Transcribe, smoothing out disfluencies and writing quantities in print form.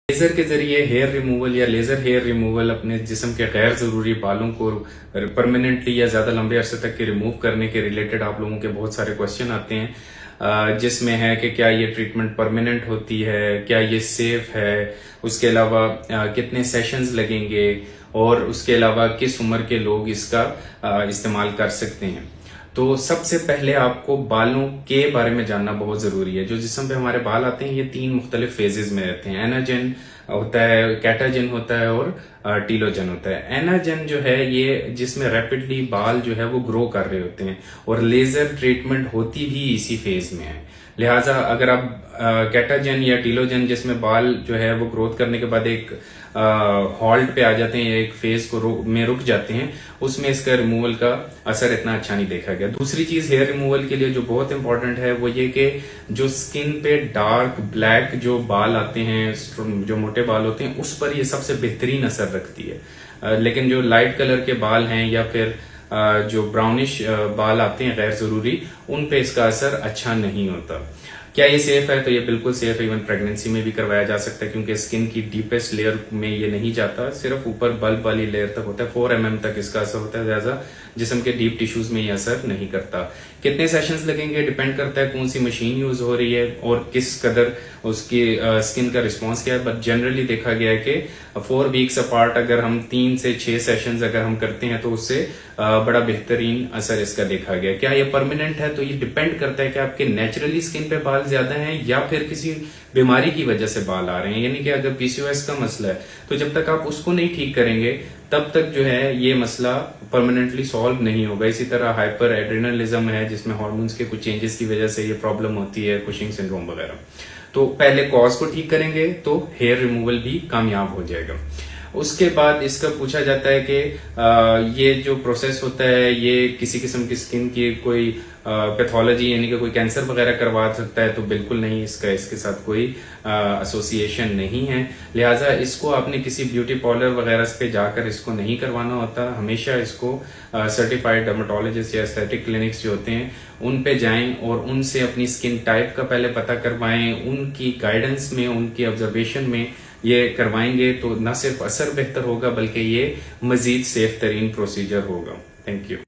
Laser के जरिए hair removal या लेजर हेयर रिमूवल अपने जिस्म के गैर जरूरी बालों को परमानेंटली या ज्यादा लंबे अरसे तक के रिमूव करने के रिलेटेड आप लोगों के बहुत सारे क्वेश्चन आते हैं, जिसमें है कि क्या ये ट्रीटमेंट परमानेंट होती है, क्या ये सेफ है, उसके अलावा कितने सेशंस लगेंगे और उसके अलावा किस उम्र के लोग इसका इस्तेमाल कर सकते हैं। तो सबसे पहले आपको बालों के बारे में जानना बहुत जरूरी है। जो जिस्म पे हमारे बाल आते हैं ये 3 मुख्तलिफ फेजेस में रहते हैं। एनाजन होता है, कैटाजन होता है और टीलोजन होता है। एनाजन जो है ये जिसमें रैपिडली बाल जो है वो ग्रो कर रहे होते हैं और लेजर ट्रीटमेंट होती भी इसी फेज में है। लिहाजा अगर आप कैटाजन या टीलोजन जिसमें बाल जो है वो ग्रोथ करने के बाद एक हॉल्ट पे आ जाते हैं या एक फेज को में रुक जाते हैं, उसमें इसका रिमूवल का असर इतना अच्छा नहीं देखा गया। दूसरी चीज हेयर रिमूवल के लिए जो बहुत इंपॉर्टेंट है वो ये कि जो स्किन पे डार्क ब्लैक जो बाल आते हैं, जो मोटे बाल होते हैं, उस पर ये सबसे बेहतरीन असर रखती है। लेकिन जो लाइट कलर के बाल हैं या फिर जो ब्राउनिश बाल आते हैं गैर जरूरी, उन पे इसका असर अच्छा नहीं होता। क्या ये सेफ है? तो ये बिल्कुल सेफ है। इवन प्रेगनेंसी में भी करवाया जा सकता है क्योंकि स्किन की डीपेस्ट लेयर में ये नहीं जाता, सिर्फ ऊपर बल्ब वाली लेयर तक होता है। 4 mm तक इसका असर होता है, ज्यादा जिस्म के डीप टिश्यूज में ये असर नहीं करता। कितने सेशंस लगेंगे डिपेंड करता है कौन सी मशीन यूज हो रही है और किस कदर उसकी स्किन का रिस्पॉन्स क्या है। बट जनरली देखा गया है कि 4 वीक्स अपार्ट अगर हम 3 से 6 सेशंस अगर हम करते हैं तो उससे बड़ा बेहतरीन असर इसका देखा गया। क्या ये परमानेंट है? तो ये डिपेंड करता है कि आपके नेचुरली स्किन पे बाल ज्यादा हैं या फिर किसी बीमारी की वजह से बाल आ रहे हैं। यानी कि अगर पीसीओएस का मसला है तो जब तक आप उसको नहीं ठीक करेंगे तब तक जो है ये मसला परमानेंटली सॉल्व नहीं होगा। इसी तरह हाइपर एड्रेनलिज्म है जिसमें हार्मोन्स के कुछ चेंजेस की वजह से ये प्रॉब्लम होती है, कुशिंग सिंड्रोम वगैरह। तो पहले कॉज को ठीक करेंगे तो हेयर रिमूवल भी कामयाब हो जाएगा। उसके बाद इसका पूछा जाता है कि ये जो प्रोसेस होता है ये किसी किस्म की स्किन की कोई पैथोलॉजी यानी कि कोई कैंसर वगैरह करवा सकता है? तो बिल्कुल नहीं, इसके साथ कोई एसोसिएशन नहीं है। लिहाजा इसको आपने किसी ब्यूटी पार्लर वगैरह पे जाकर इसको नहीं करवाना होता। हमेशा इसको सर्टिफाइड डर्मेटोलॉजिस्ट या एस्थेटिक क्लिनिक्स जो होते हैं उन पे जाएं और उनसे अपनी स्किन टाइप का पहले पता करवाएं। उनकी गाइडेंस में, उनकी ऑब्जर्वेशन में ये करवाएंगे तो न सिर्फ असर बेहतर होगा बल्कि ये मजीद सेफ तरीन प्रोसीजर होगा। Thank you.